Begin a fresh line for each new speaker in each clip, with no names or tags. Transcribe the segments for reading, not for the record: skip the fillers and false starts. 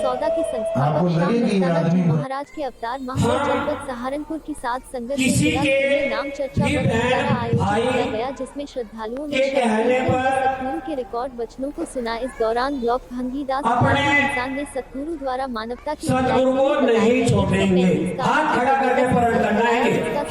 14 के संस्थापक श्यामस्ताना जी महाराज के अवतार महाराज जनपद सहारनपुर की साध संगत में जिला स्तरीय नाम चर्चा व भंडारा आयोजित किया गया, जिसमें श्रद्धालुओं ने सतगुरु के रिकॉर्ड वचनों को सुना। इस दौरान ब्लॉक भंगीदास इंसान ने सतगुरु द्वारा मानवता की
सतगुरु को नहीं छोड़ेंगे, हाथ खड़ा करके प्रण करना है,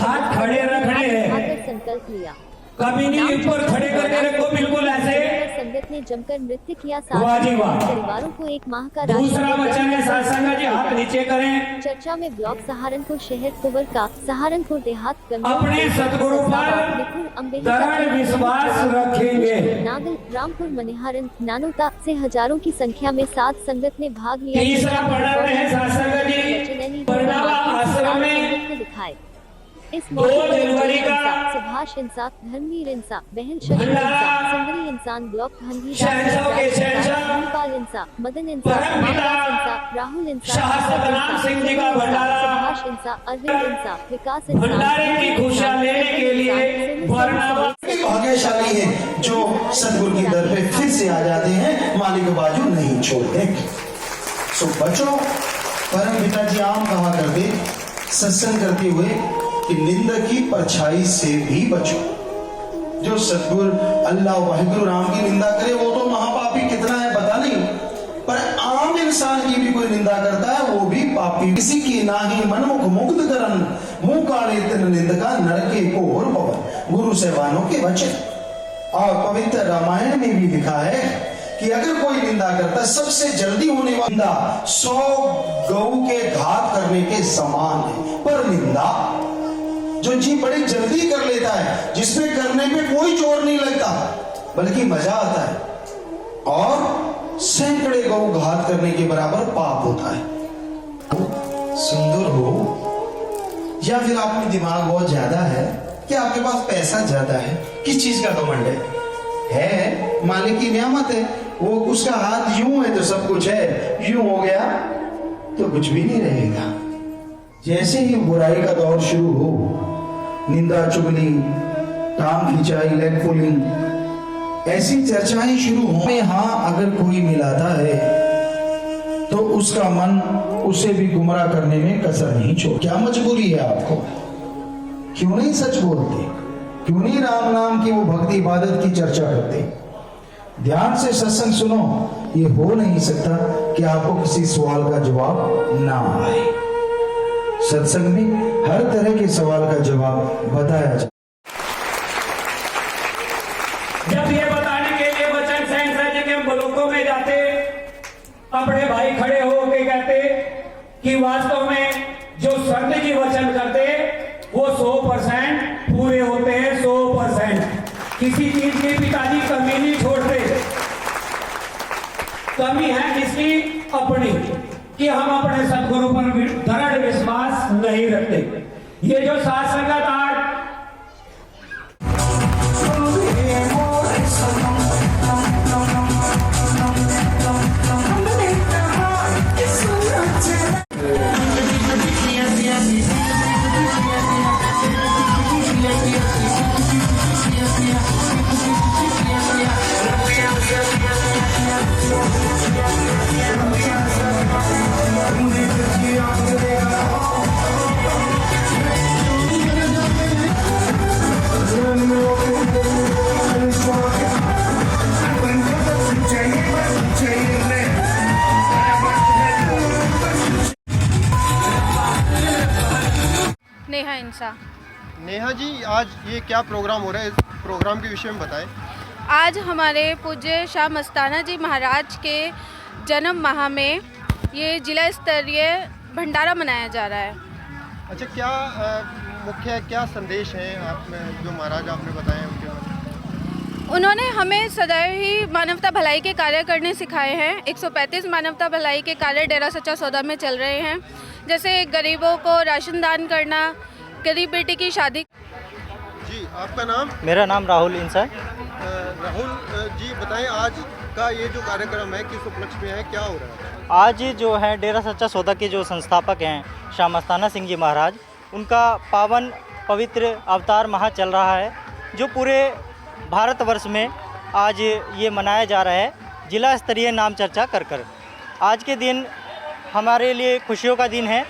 हाथ खड़े रखने हैं,
संकल्प लिया।
कभी नहीं ऊपर खड़े करके रखो, बिल्कुल ऐसे।
संगत ने जमकर नृत्य किया, परिवारों को 1 माह का
दूसरा वचन है सत्संग जी, हाथ नीचे करें।
चर्चा में ब्लॉक सहारनपुर शहर कुंवर का सहारनपुर देहात
अपने सतगुरु पर दृढ़ विश्वास रखेंगे।
नागल रामपुर मनिहारन नानोता से हजारों की संख्या में साध संगत ने भाग लिया।
तीसरा पढ़ रहे हैं सत्संग जी, बरनाला आश्रम में
दिखाए। इस
2 जनवरी का
सुभाष इंसाफ, धर्मवीर इंसाफ, बहन शक्ति इंसाफ, सुंदरी इंसान, ब्लॉक भंगीदास इंसाफ, मदन इंसाफ, इंसाफ, राहुल इंसाफ,
सिंह जी का भंडारा,
सुभाष इंसाफ, अरविंद इंसाफ, विकास
भंडारे की खुशियां लेने के लिए
भाग्यशाली है जो सतगुरु की दर पे फिर से आ जाते हैं, मालिक बाजू नहीं छोड़ते। सो बचो, परम पिता जी आम कहा करते सत्संग करते हुए कि निंदा की परछाई से भी बचो। जो सतगुरु अल्लाह वाहिगुरु राम की निंदा करे वो तो महापापी कितना है पता नहीं, पर आम इंसान की भी कोई निंदा करता है वो भी पापी। किसी की नाही मनमुख मुग्ध करन, मुंह काले तिन निंदका नरके को और पवन। गुरु सेवानों के वचन और पवित्र रामायण में भी लिखा है कि अगर कोई निंदा करता है, सबसे जल्दी होने वाली निंदा 100 गौ के घात करने के समान है। पर निंदा जो जी बड़ी जल्दी कर लेता है, जिसमें करने में कोई जोर नहीं लगता बल्कि मजा आता है, और सैकड़े गौ घात करने के बराबर पाप होता है। सुंदर हो या फिर आप में दिमाग बहुत ज्यादा है, क्या आपके पास पैसा ज्यादा है, किस चीज का घमंड है मालिक की नियामत है। वो उसका हाथ यूं है तो सब कुछ है, यूं हो गया तो कुछ भी नहीं रहेगा। जैसे ही बुराई का दौर शुरू हो, निंदा चुगली, टांग खिंचाई, लेग पुलिंग, ऐसी चर्चाएं शुरू हो में हाँ अगर कोई मिलाता है तो उसका मन उसे भी गुमराह करने में कसर नहीं छोड़। क्या मजबूरी है आपको? क्यों नहीं सच बोलते? क्यों नहीं राम नाम की वो भक्ति इबादत की चर्चा करते? ध्यान से सत्संग सुनो, ये हो नहीं सकता कि आपको किसी सवाल का जवाब ना आए। सत्संग में हर तरह के सवाल का जवाब बताया जाए।
जब ये बताने के लिए वचन सहसा जी के ब्लॉकों में जाते, अपने भाई खड़े होके कहते कि वास्तव में जो संत जी वचन करते वो 100% पूरे होते हैं। 100% किसी चीज की पिताजी कमी नहीं छोड़ते। कमी है किसकी? अपनी, कि हम अपने सदगुरु पर दृढ़ विश्वास नहीं रखते। ये जो साथ संगत आज
नेहा इंसा।
नेहा जी, आज ये क्या प्रोग्राम हो रहा है, इस प्रोग्राम के विषय में बताएं।
आज हमारे पूज्य श्यामस्ताना जी महाराज के जन्म माह में ये जिला स्तरीय भंडारा मनाया जा रहा है।
अच्छा, क्या मुख्य क्या संदेश है आप में जो महाराज आपने बताए उनके बारे में?
उन्होंने हमें सदैव ही मानवता भलाई के कार्य करने सिखाए हैं। 135 मानवता भलाई के कार्य डेरा सच्चा सौदा में चल रहे हैं, जैसे गरीबों को राशन दान करना, गरीब बेटी की शादी।
जी, आपका नाम?
मेरा नाम राहुल इंसा है।
राहुल जी, बताएं आज का ये जो कार्यक्रम है किस उपलक्ष्य में है, क्या हो रहा है?
आज जो है डेरा सच्चा सौदा के जो संस्थापक हैं श्यामस्ताना सिंह जी महाराज, उनका पावन पवित्र अवतार माह चल रहा है, जो पूरे भारतवर्ष में आज ये मनाया जा रहा है जिला स्तरीय नाम चर्चा कर। आज के दिन हमारे लिए खुशियों का दिन है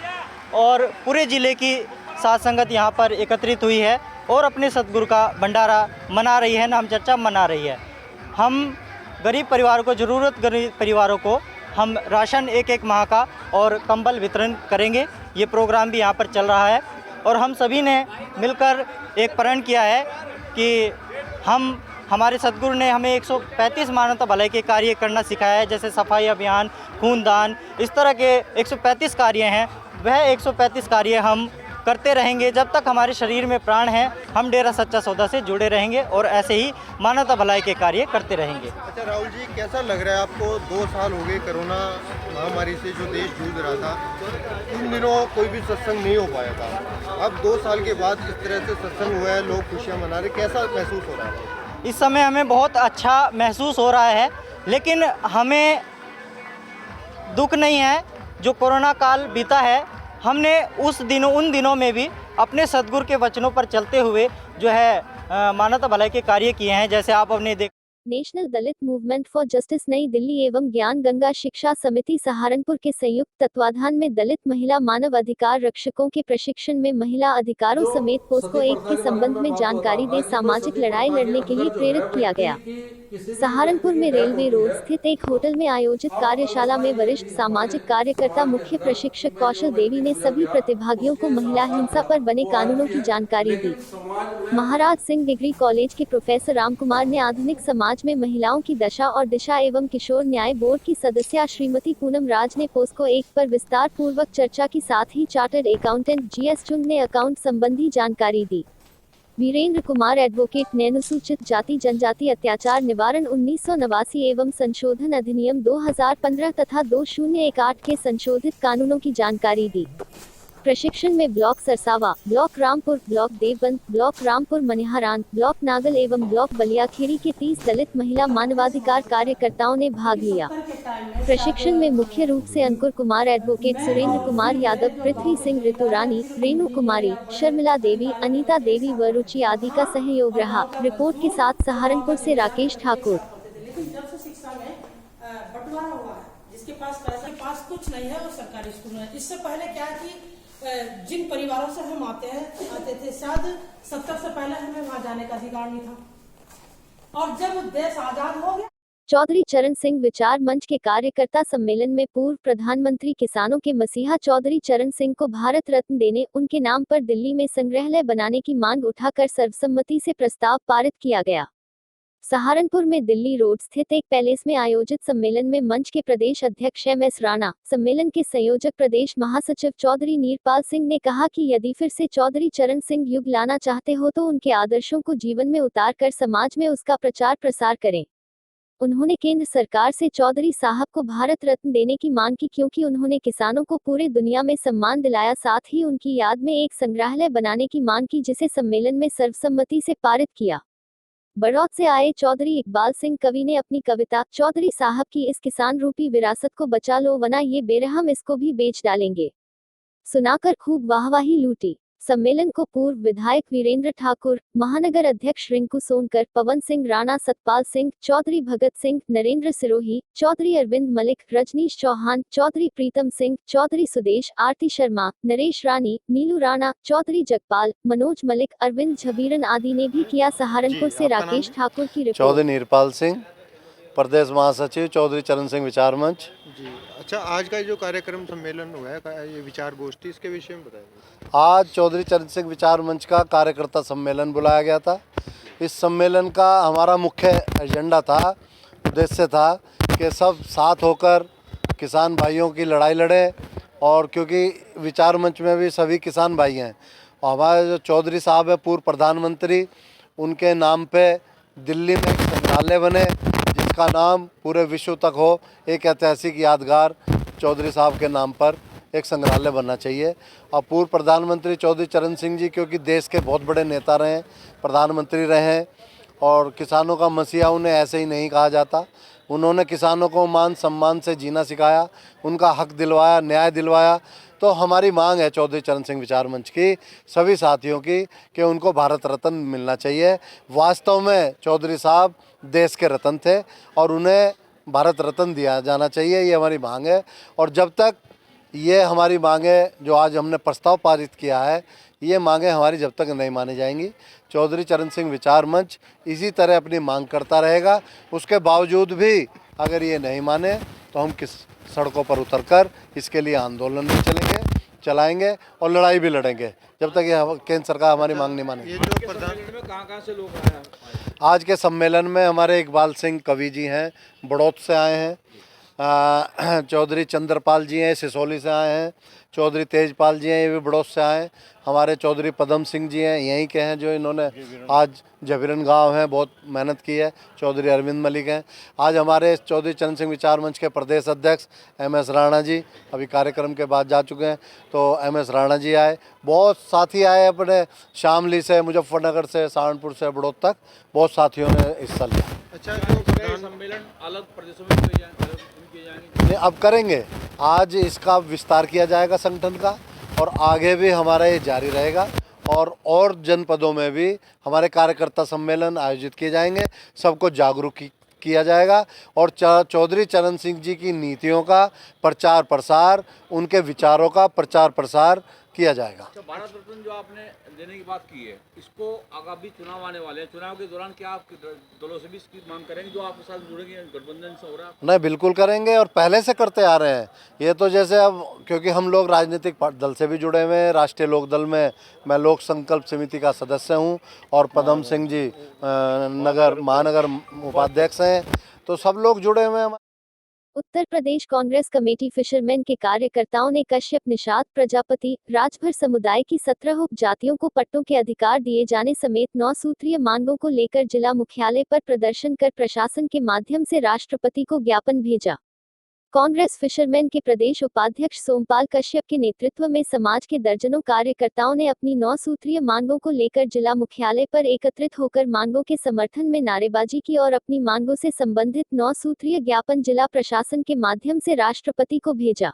और पूरे ज़िले की साथ संगत यहाँ पर एकत्रित हुई है और अपने सतगुरु का भंडारा मना रही है, नाम चर्चा मना रही है। हम गरीब परिवारों को, ज़रूरत गरीब परिवारों को हम राशन एक माह का और कंबल वितरण करेंगे। ये प्रोग्राम भी यहाँ पर चल रहा है और हम सभी ने मिलकर एक प्रण किया है कि हमारे सद्गुरु ने हमें 135 मानवता भलाई के कार्य करना सिखाया है, जैसे सफाई अभियान, खूनदान, इस तरह के 135 कार्य हैं। वह 135 कार्य हम करते रहेंगे जब तक हमारे शरीर में प्राण है। हम डेरा सच्चा सौदा से जुड़े रहेंगे और ऐसे ही मानवता भलाई के कार्य करते रहेंगे।
अच्छा राहुल जी, कैसा लग रहा है आपको? 2 साल हो गए कोरोना महामारी से जो देश जूझ रहा था, उन दिनों कोई भी सत्संग नहीं हो पाया था। अब 2 साल के बाद इस तरह से सत्संग हुआ है, लोग खुशियाँ मना रहे, कैसा महसूस हो रहा है?
इस समय हमें बहुत अच्छा महसूस हो रहा है, लेकिन हमें दुख नहीं है। जो कोरोना काल बीता है, हमने उन दिनों में भी अपने सद्गुरु के वचनों पर चलते हुए जो है मानवता भलाई के कार्य किए हैं। जैसे आप अपने
national Dalit movement for justice नई दिल्ली एवं ज्ञान गंगा शिक्षा समिति सहारनपुर के संयुक्त तत्वाधान में दलित महिला मानव अधिकार रक्षकों के प्रशिक्षण में महिला अधिकारों समेत पोस्को एक्ट के संबंध में जानकारी दे सामाजिक लड़ाई लड़ने के लिए प्रेरित किया गया। सहारनपुर में रेलवे रोड स्थित एक होटल में आयोजित कार्यशाला में वरिष्ठ सामाजिक कार्यकर्ता मुख्य प्रशिक्षक कौशल देवी ने सभी प्रतिभागियों को महिला हिंसा पर बने कानूनों की जानकारी दी। महाराज सिंह डिग्री कॉलेज के प्रोफेसर राम कुमार ने आधुनिक समाज में महिलाओं की दशा और दिशा एवं किशोर न्याय बोर्ड की सदस्या श्रीमती पूनम राज ने पोस्को एक्ट पर विस्तार पूर्वक चर्चा की, साथ ही चार्टर्ड अकाउंटेंट जीएस चुंग ने अकाउंट संबंधी जानकारी दी। वीरेंद्र कुमार एडवोकेट ने अनुसूचित जाति जनजाति अत्याचार निवारण 1989 एवं संशोधन अधिनियम 2015 तथा 2018 के संशोधित कानूनों की जानकारी दी। प्रशिक्षण में block Sarsawa, block Rampur, block Deoband, block Rampur Maniharan, block Nagal एवं ब्लॉक बलियाखेड़ी के 30 दलित महिला मानवाधिकार कार्यकर्ताओं ने भाग लिया। प्रशिक्षण में मुख्य रूप से अंकुर कुमार एडवोकेट, सुरेंद्र कुमार यादव, पृथ्वी सिंह, ऋतु रानी, रेणु कुमारी, शर्मिला देवी, अनीता देवी व रुचि आदि का सहयोग रहा। रिपोर्ट के साथ सहारनपुर से राकेश ठाकुर।
जिसके पास कुछ नहीं है वो सरकारी स्कूल है। इससे पहले क्या कि जिन परिवारों से हम आते थे, शायद 70 से पहले हमें वहां जाने का अधिकार नहीं था, और जब देश आजाद हो गया।
चौधरी चरण सिंह विचार मंच के कार्यकर्ता सम्मेलन में पूर्व प्रधानमंत्री किसानों के मसीहा चौधरी चरण सिंह को भारत रत्न देने, उनके नाम पर दिल्ली में संग्रहालय बनाने की मांग उठाकर सर्वसम्मति से प्रस्ताव पारित किया गया। सहारनपुर में दिल्ली रोड स्थित एक पैलेस में आयोजित सम्मेलन में मंच के प्रदेश अध्यक्ष MS राणा, सम्मेलन के संयोजक प्रदेश महासचिव चौधरी नीरपाल सिंह ने कहा कि यदि फिर से चौधरी चरण सिंह युग लाना चाहते हो तो उनके आदर्शों को जीवन में उतार कर समाज में उसका प्रचार प्रसार करें। उन्होंने केंद्र सरकार से चौधरी साहब को भारत रत्न देने की मांग की, क्योंकि उन्होंने किसानों को पूरे दुनिया में सम्मान दिलाया। साथ ही उनकी याद में एक संग्रहालय बनाने की मांग की, जिसे सम्मेलन में सर्वसम्मति से पारित किया। बड़ौद से आए चौधरी इकबाल सिंह कवि ने अपनी कविता चौधरी साहब की इस किसान रूपी विरासत को बचा लो वरना ये बेरहम इसको भी बेच डालेंगे सुनाकर खूब वाहवाही लूटी। सम्मेलन को पूर्व विधायक वीरेंद्र ठाकुर, महानगर अध्यक्ष रिंकू सोनकर, पवन सिंह राणा, सतपाल सिंह, चौधरी भगत सिंह, नरेंद्र सिरोही, चौधरी अरविंद मलिक, रजनीश चौहान, चौधरी प्रीतम सिंह, चौधरी सुदेश, आरती शर्मा, नरेश रानी, नीलू राणा, चौधरी जगपाल, मनोज मलिक, अरविंद झबीरन आदि ने भी किया। सहारनपुर से राकेश ठाकुर की रिपोर्ट।
चौधरी नीरपाल सिंह, प्रदेश महासचिव चौधरी चरण सिंह विचार मंच।
जी अच्छा, आज का जो कार्यक्रम सम्मेलन हुआ है, ये विचार गोष्ठी, इसके विषय में बताइए।
आज चौधरी चरण सिंह विचार मंच का कार्यकर्ता सम्मेलन बुलाया गया था। इस सम्मेलन का हमारा मुख्य एजेंडा था, उद्देश्य था कि सब साथ होकर किसान भाइयों की लड़ाई लड़े, और क्योंकि विचार मंच में भी सभी किसान भाई हैं, और हमारे जो चौधरी साहब है पूर्व प्रधानमंत्री, उनके नाम पे दिल्ली में एक संग्रहालय बने जिसका नाम पूरे विश्व तक हो। एक ऐतिहासिक यादगार चौधरी साहब के नाम पर एक संग्रहालय बनना चाहिए। और पूर्व प्रधानमंत्री चौधरी चरण सिंह जी क्योंकि देश के बहुत बड़े नेता रहे हैं, प्रधानमंत्री रहे हैं, और किसानों का मसीहा उन्हें ऐसे ही नहीं कहा जाता। उन्होंने किसानों को मान सम्मान से जीना सिखाया, उनका हक दिलवाया, न्याय दिलवाया। तो हमारी मांग है चौधरी चरण सिंह विचार मंच की सभी साथियों की कि उनको भारत रत्न मिलना चाहिए। वास्तव में चौधरी साहब देश के रत्न थे और उन्हें भारत रत्न दिया जाना चाहिए, ये हमारी मांग है। और जब तक ये हमारी मांगे जो आज हमने प्रस्ताव पारित किया है, ये मांगे हमारी जब तक नहीं मानी जाएंगी। चौधरी चरण सिंह विचार मंच इसी तरह अपनी मांग करता रहेगा। उसके बावजूद भी अगर ये नहीं माने तो हम किस सड़कों पर उतरकर इसके लिए आंदोलन भी चलाएंगे और लड़ाई भी लड़ेंगे जब तक ये केंद्र सरकार हमारी मांग नहीं माने।
ये जो प्रधान
कहाँ से लोग आए हैं?
आज के सम्मेलन में हमारे इकबाल सिंह कवि जी हैं, बड़ौत से आए हैं। चौधरी चंद्रपाल जी हैं, सिसोली से आए हैं। चौधरी तेजपाल जी हैं, ये भी बड़ौत से आए हैं। हमारे चौधरी पदम सिंह जी हैं, यहीं के हैं, जो इन्होंने आज जबीरन गांव हैं, बहुत मेहनत की है। चौधरी अरविंद मलिक हैं। आज हमारे चौधरी चरण सिंह विचार मंच के प्रदेश अध्यक्ष MS राणा जी अभी कार्यक्रम के बाद जा चुके हैं, तो MS राणा जी आए। बहुत साथी आए अपने शामली से, मुजफ्फरनगर से, सहारनपुर से, बड़ौत तक बहुत साथियों ने हिस्सा लिया।
अच्छा, जो प्रधान
सम्मेलन अलग प्रदेशों में किए जाएंगे?
नहीं, अब करेंगे। आज इसका विस्तार किया जाएगा संगठन का, और आगे भी हमारा ये जारी रहेगा। और जनपदों में भी हमारे कार्यकर्ता सम्मेलन आयोजित किए जाएंगे। सबको जागरूक किया जाएगा और चौधरी चरण सिंह जी की नीतियों का प्रचार प्रसार, उनके विचारों का प्रचार प्रसार किया जाएगा।
तो भारत रत्न जो आपने देने की बात की है, इसको आगामी चुनाव आने वाले हैं, चुनाव के दौरान क्या आप दलों से भी इसकी मांग करेंगे जो आपके साथ जुड़ेंगे, गठबंधन से हो रहा है?
नहीं, बिल्कुल करेंगे और पहले से करते आ रहे हैं। ये तो जैसे अब क्योंकि हम लोग राजनीतिक दल से भी जुड़े हुए हैं। राष्ट्रीय लोक दल में मैं लोक संकल्प समिति का सदस्य हूँ और पदम सिंह जी महानगर उपाध्यक्ष हैं, तो सब लोग जुड़े हुए हैं।
उत्तर प्रदेश कांग्रेस कमेटी फिशरमैन के कार्यकर्ताओं ने कश्यप, निषाद प्रजापति, राजभर समुदाय की 17 उपजातियों को पट्टों के अधिकार दिए जाने समेत 9 सूत्रीय मांगों को लेकर जिला मुख्यालय पर प्रदर्शन कर प्रशासन के माध्यम से राष्ट्रपति को ज्ञापन भेजा। कांग्रेस फिशरमैन के प्रदेश उपाध्यक्ष सोमपाल कश्यप के नेतृत्व में समाज के दर्जनों कार्यकर्ताओं ने अपनी 9 सूत्रीय मांगों को लेकर जिला मुख्यालय पर एकत्रित होकर मांगों के समर्थन में नारेबाजी की और अपनी मांगों से संबंधित 9 सूत्रीय ज्ञापन जिला प्रशासन के माध्यम से राष्ट्रपति को भेजा।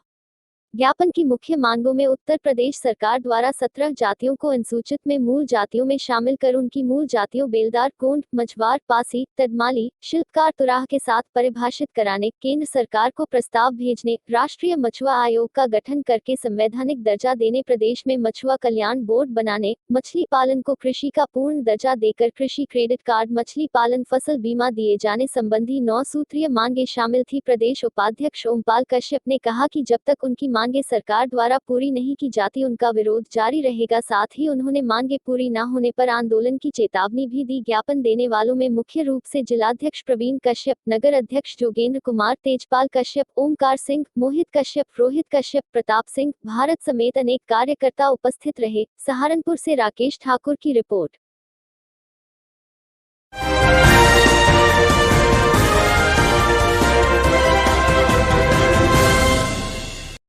ज्ञापन की मुख्य मांगों में उत्तर प्रदेश सरकार द्वारा 17 जातियों को अनुसूचित में मूल जातियों में शामिल कर उनकी मूल जातियों बेलदार, कोंड, मझवार, पासी, तडमाली, शिल्पकार, तुराह के साथ परिभाषित कराने, केंद्र सरकार को प्रस्ताव भेजने, राष्ट्रीय मछुआ आयोग का गठन करके संवैधानिक दर्जा देने, प्रदेश में मछुआ कल्याण बोर्ड बनाने, मछली पालन को कृषि का पूर्ण दर्जा देकर कृषि क्रेडिट कार्ड, मछली पालन फसल बीमा दिए जाने संबंधी 9 सूत्रीय मांगे शामिल थी। प्रदेश उपाध्यक्ष ओमपाल कश्यप ने कहा कि जब तक उनकी मांगे सरकार द्वारा पूरी नहीं की जाती उनका विरोध जारी रहेगा। साथ ही उन्होंने मांगे पूरी न होने पर आंदोलन की चेतावनी भी दी। ज्ञापन देने वालों में मुख्य रूप से जिलाध्यक्ष प्रवीण कश्यप, नगर अध्यक्ष जोगेंद्र कुमार, तेजपाल कश्यप, ओमकार सिंह, मोहित कश्यप, रोहित कश्यप, प्रताप सिंह, भारत समेत अनेक कार्यकर्ता उपस्थित रहे। सहारनपुर से राकेश ठाकुर की रिपोर्ट।